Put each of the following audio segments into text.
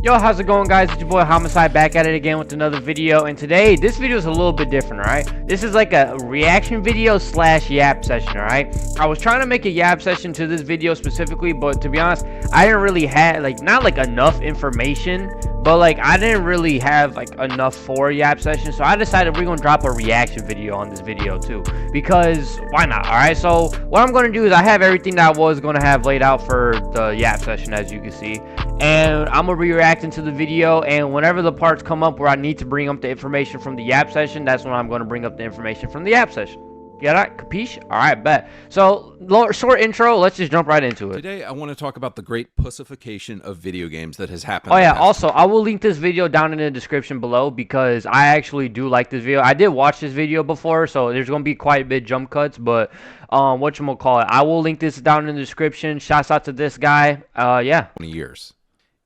Yo, how's it going, guys? It's your boy Homicide back at it again with another video, and today this video is a little bit different. Alright, this is like a reaction video slash yap session. Alright, I was trying to make a yap session to this video specifically, but to be honest, I didn't really have not enough information, but I didn't really have enough for a yap session, so I decided we're gonna drop a reaction video on this video too, because why not? Alright, so what I'm gonna do is I have everything that I was gonna have laid out for the yap session, as you can see, and I'm gonna be reacting to the video, and whenever the parts come up where I need to bring up the information from the yap session, that's when I'm going to bring up the information from the yap session. Get that? Capiche? Alright, bet. So, short intro, let's just jump right into it. Today, I want to talk about the great pussification of video games that has happened. Oh yeah, also, I will link this video down in the description below, because I actually do like this video. I did watch this video before, so there's going to be quite a bit jump cuts, but whatchamacallit, I will link this down in the description. Shouts out to this guy. Yeah. 20 years.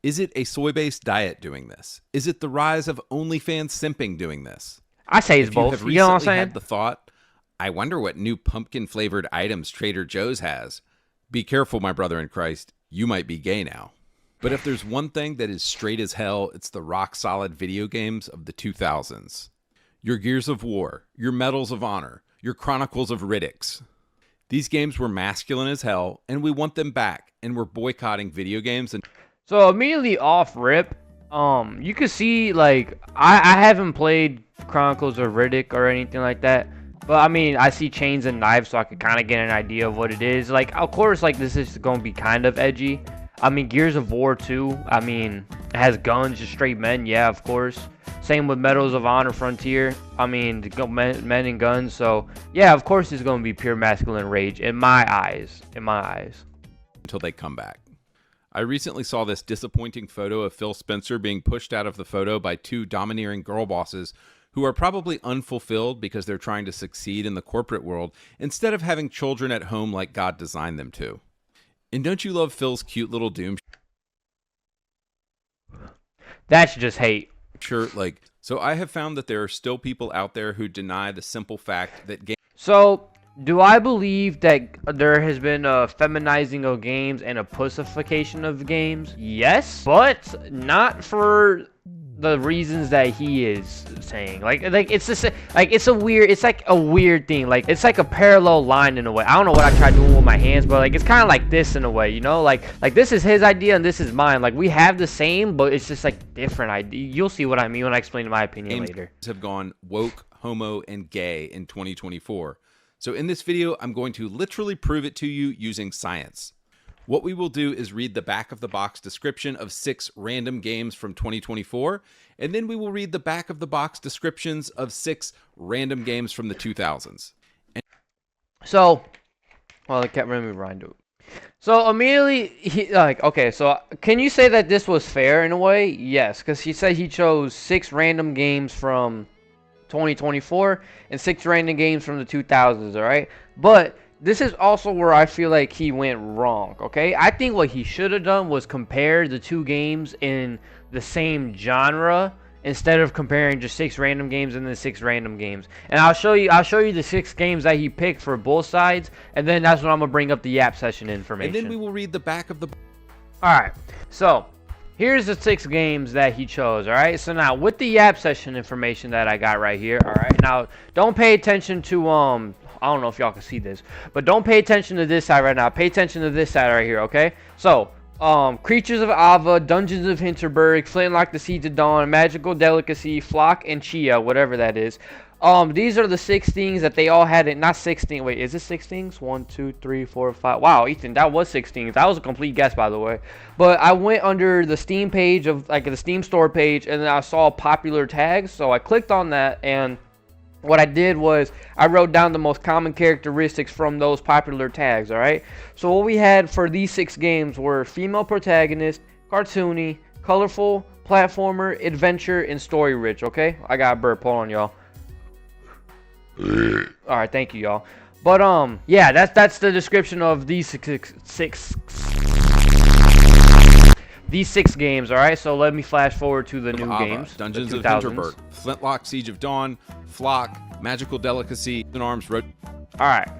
Is it a soy-based diet doing this? Is it the rise of OnlyFans simping doing this? I say it's both. You know what I'm saying? Had the thought, I wonder what new pumpkin-flavored items Trader Joe's has. Be careful, my brother in Christ. You might be gay now. But if there's one thing that is straight as hell, it's the rock-solid video games of the 2000s. Your Gears of War, your Medals of Honor, your Chronicles of Riddicks. These games were masculine as hell, and we want them back, and we're boycotting video games. And so immediately off rip, you can see I haven't played Chronicles of Riddick or anything like that, but I mean I see chains and knives, so I could kind of get an idea of what it is. Of course, this is gonna be kind of edgy. I mean Gears of War 2, I mean it has guns, just straight men, yeah, of course. Same with Medals of Honor Frontier, I mean men and guns. So yeah, of course it's gonna be pure masculine rage in my eyes. Until they come back. I recently saw this disappointing photo of Phil Spencer being pushed out of the photo by two domineering girl bosses who are probably unfulfilled because they're trying to succeed in the corporate world instead of having children at home like God designed them to. And don't you love Phil's cute little Doom That's just hate. Sure, so I have found that there are still people out there who deny the simple fact that games. So, do I believe that there has been a feminizing of games and a pussification of games? Yes, but not for the reasons that he is saying. It's just it's a weird, it's like a weird thing. It's like a parallel line in a way. I don't know what I tried doing with my hands, but it's kind of like this in a way, you know? Like this is his idea and this is mine. We have the same, but it's just different idea. You'll see what I mean when I explain my opinion later. Have gone woke, homo, and gay in 2024. So in this video, I'm going to literally prove it to you using science. What we will do is read the back of the box description of 6 random games from 2024, and then we will read the back of the box descriptions of 6 random games from the 2000s. So, well, I can't remember Ryan do it. So immediately, okay, so can you say that this was fair in a way? Yes, because he said he chose 6 random games from 2024 and 6 random games from the 2000s, all right? But this is also where I feel like he went wrong, okay? I think what he should have done was compare the 2 games in the same genre instead of comparing just 6 random games and then 6 random games. And I'll show you the 6 games that he picked for both sides, and then that's when I'm gonna bring up the yap session information. And then we will read the back of the. All right, so here's the 6 games that he chose, all right? So now, with the yap session information that I got right here, all right? Now, don't pay attention to, I don't know if y'all can see this, but don't pay attention to this side right now. Pay attention to this side right here, okay? So, Creatures of Ava, Dungeons of Hinterberg, Flintlock the Seeds of Dawn, Magical Delicacy, Flock, and Chia, whatever that is. These are the 6 things that they all had. Not 16. Wait, is it 6 things? 1, 2, 3, 4, 5. Wow, Ethan, that was 6 things. That was a complete guess, by the way. But I went under the Steam page of the Steam store page, and then I saw popular tags. So I clicked on that, and what I did was I wrote down the most common characteristics from those popular tags. All right. So what we had for these 6 games were female protagonist, cartoony, colorful, platformer, adventure, and story rich. Okay. I got a burp. Hold on, y'all. All right, thank you, y'all. But yeah, that's the description of these six games. All right, so let me flash forward to the new games. Dungeons of Hinterberg, Flintlock, Siege of Dawn, Flock, Magical Delicacy, and Arms Road. All right.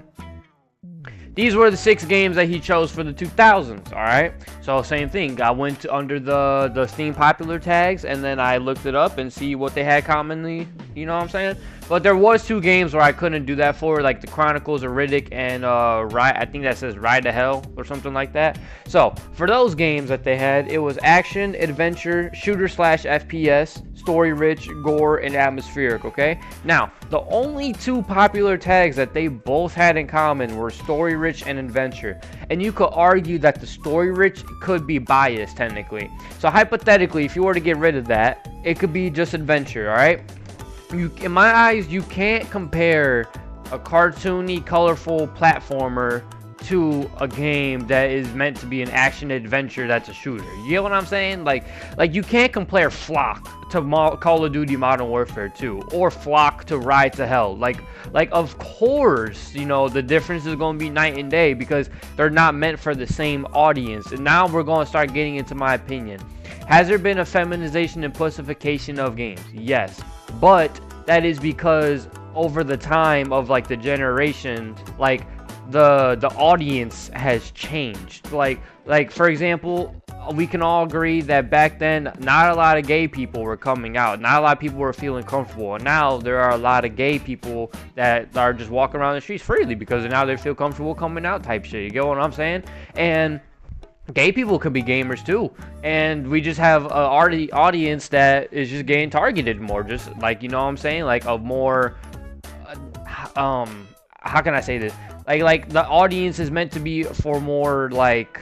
these were the 6 games that he chose for the 2000s. All right, so same thing. I went to under the Steam popular tags, and then I looked it up and see what they had commonly. You know what I'm saying? But there was 2 games where I couldn't do that for, like the Chronicles of Riddick and I think that says Ride to Hell or something like that. So for those games that they had, it was action, adventure, shooter / FPS, story rich, gore, and atmospheric. Okay, now the only 2 popular tags that they both had in common were story rich and adventure, and you could argue that the story rich could be biased technically. So hypothetically, if you were to get rid of that, it could be just adventure. All right, in my eyes, you can't compare a cartoony, colorful platformer to a game that is meant to be an action adventure that's a shooter. You get what I'm saying? Like you can't compare Flock to Call of Duty Modern Warfare 2 or Flock to Ride to Hell. Like of course, you know, the difference is going to be night and day because they're not meant for the same audience. And now we're going to start getting into my opinion. Has there been a feminization and pussification of games? Yes, but that is because over the time of like the generations, like the audience has changed. Like for example, we can all agree that back then not a lot of gay people were coming out, not a lot of people were feeling comfortable, and now there are a lot of gay people that are just walking around the streets freely because now they feel comfortable coming out type shit. You get what I'm saying? And gay people could be gamers too, and we just have an audience that is just getting targeted more, just like, you know what I'm saying, like a more how can I say this, like the audience is meant to be for more like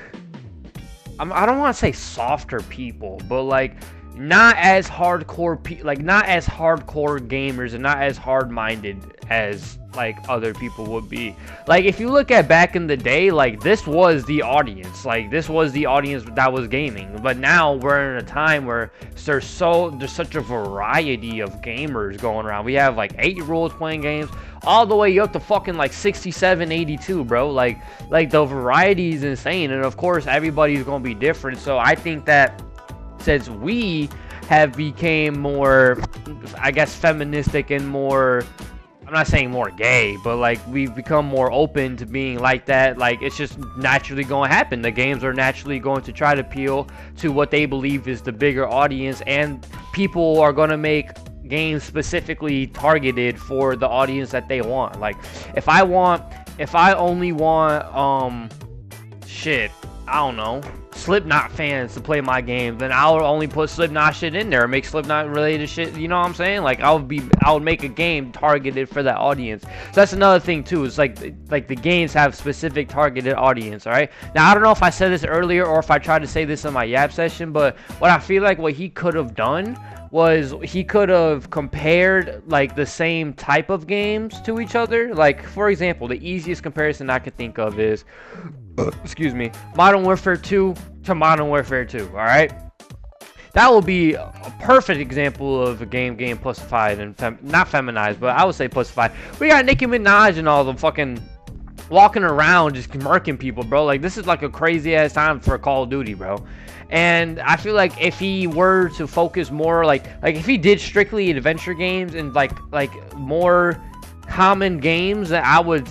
I don't want to say softer people, but like not as hardcore not as hardcore gamers and not as hard-minded as like other people would be. Like if you look at back in the day, like this was the audience, that was gaming. But now we're in a time where there's such a variety of gamers going around. We have like 8-year-olds playing games all the way up to fucking like 67, 82, bro. Like the variety is insane, and of course everybody's gonna be different. So I think that since we have became more, I guess, feministic and more, I'm not saying more gay, but like we've become more open to being like that, like it's just naturally going to happen. The games are naturally going to try to appeal to what they believe is the bigger audience, and people are going to make games specifically targeted for the audience that they want. Like if I only want I don't know, Slipknot fans to play my game, then I'll only put Slipknot shit in there, make Slipknot related shit, you know what I'm saying? Like I would make a game targeted for that audience. So that's another thing too, is like the games have specific targeted audience. All right, now I don't know if I said this earlier or if I tried to say this in my Yap session, but what I feel like what he could have done was he could have compared like the same type of games to each other. Like for example, the easiest comparison I could think of is excuse me, Modern Warfare 2 to Modern Warfare 2. All right, that will be a perfect example of a game pussified and not feminized, but I would say pussified. We got Nicki Minaj and all the fucking walking around just murking people, bro. Like this is like a crazy ass time for Call of Duty, bro. And I feel like if he were to focus more, like if he did strictly adventure games and like more common games, I would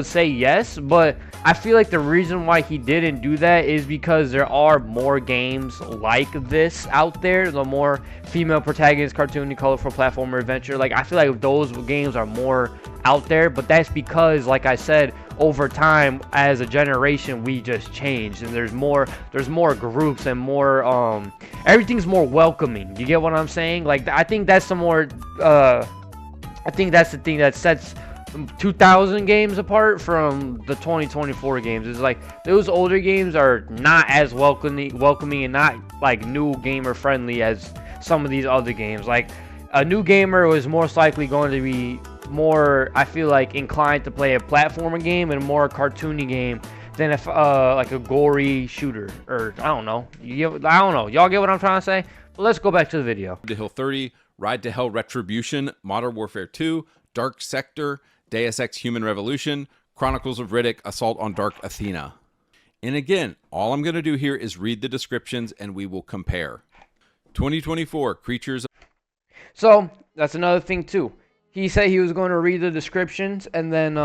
say yes. But I feel like the reason why he didn't do that is because there are more games like this out there. The more female protagonist, cartoony, colorful platformer adventure. Like I feel like those games are more out there. But that's because, like I said, over time as a generation we just changed, and there's more groups and more everything's more welcoming. You get what I'm saying? Like I think that's the thing that sets 2000 games apart from the 2024 games. Is like those older games are not as welcoming and not like new gamer friendly as some of these other games. Like a new gamer was most likely going to be more, I feel like, inclined to play a platformer game and a more cartoony game than if like a gory shooter, or I don't know. I don't know. Y'all get what I'm trying to say? But let's go back to the video. To Hill 30, Ride to Hell Retribution, Modern Warfare 2, Dark Sector, Deus Ex Human Revolution, Chronicles of Riddick, Assault on Dark Athena. And again, all I'm going to do here is read the descriptions and we will compare. 2024, Creatures. So that's another thing too. He said he was going to read the descriptions, and then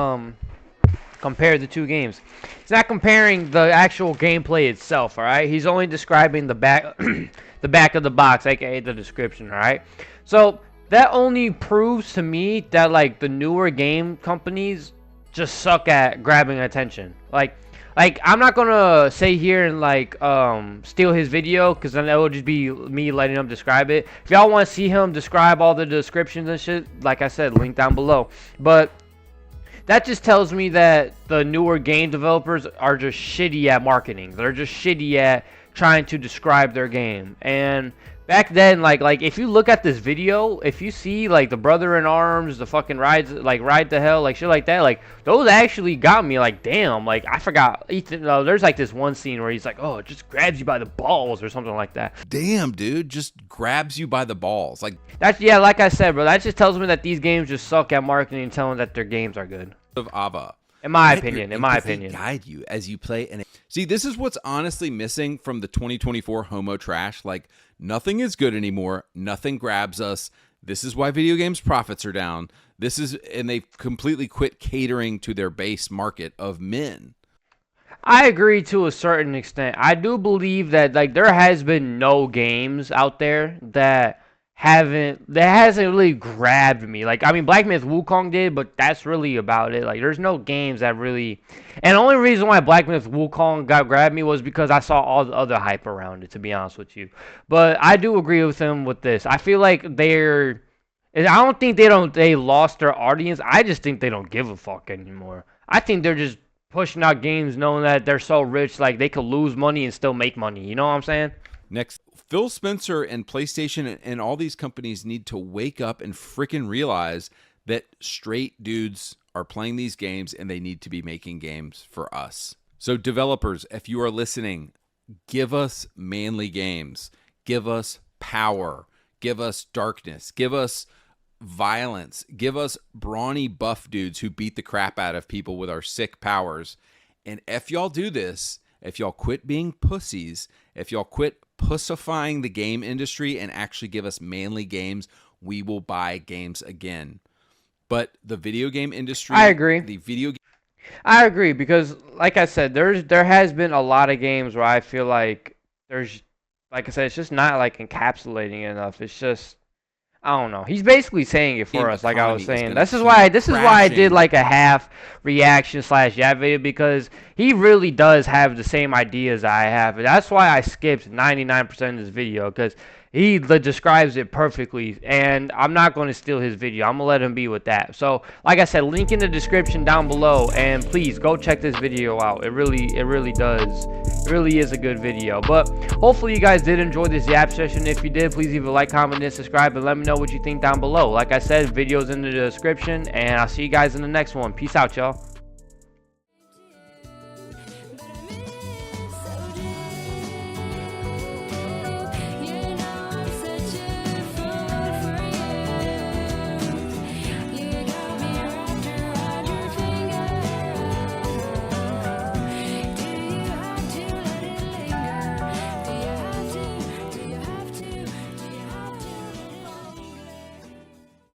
compare the two games. He's not comparing the actual gameplay itself, all right? He's only describing the back the back of the box, aka the description, all right? So that only proves to me that like the newer game companies just suck at grabbing attention. Like I'm not gonna say here and like steal his video, because then it will just be me letting him describe it. If y'all want to see him describe all the descriptions and shit, like I said, link down below. But that just tells me that the newer game developers are just shitty at marketing. They're just shitty at trying to describe their game. And back then, like if you look at this video, if you see like the brother in arms, the fucking rides, like ride to hell, like shit like that, like those actually got me. Like damn, like I forgot Ethan. There's like this one scene where he's like, oh, it just grabs you by the balls or something like that. Damn, dude, just grabs you by the balls. Like that's, yeah, like I said, bro. That just tells me that these games just suck at marketing and telling that their games are good. Of Ava. In my opinion, guide you as you play. And see, this is what's honestly missing from the 2024 homo trash. Like nothing is good anymore. Nothing grabs us. This is why video games profits are down. And they've completely quit catering to their base market of men. I agree to a certain extent. I do believe that like there has been no games out there that hasn't really grabbed me. Like I mean Black Myth Wukong did, but that's really about it. Like there's no games that really, and the only reason why Black Myth Wukong grabbed me was because I saw all the other hype around it, to be honest with you. But I do agree with him with this. I feel like I don't think they lost their audience. I just think they don't give a fuck anymore. I think they're just pushing out games knowing that they're so rich, like they could lose money and still make money. You know what I'm saying? Next, Phil Spencer and PlayStation and all these companies need to wake up and freaking realize that straight dudes are playing these games and they need to be making games for us. So developers, if you are listening, give us manly games. Give us power. Give us darkness. Give us violence. Give us brawny buff dudes who beat the crap out of people with our sick powers. And if y'all do this, if y'all quit being pussies, if y'all quit pussifying the game industry and actually give us manly games, we will buy games again. But the video game industry, I agree. I agree, because like I said, there has been a lot of games where I feel like there's, like I said, it's just not like encapsulating enough. It's just, I don't know. He's basically saying it for us, like I was saying. This is why I did like a half reaction / yap video, because he really does have the same ideas I have. That's why I skipped 99% of this video, because he describes it perfectly, and I'm not going to steal his video. I'm going to let him be with that. So, like I said, link in the description down below, and please go check this video out. It really does. It really is a good video. But hopefully you guys did enjoy this yap session. If you did, please leave a like, comment, and subscribe, and let me know what you think down below. Like I said, videos in the description, and I'll see you guys in the next one. Peace out, y'all.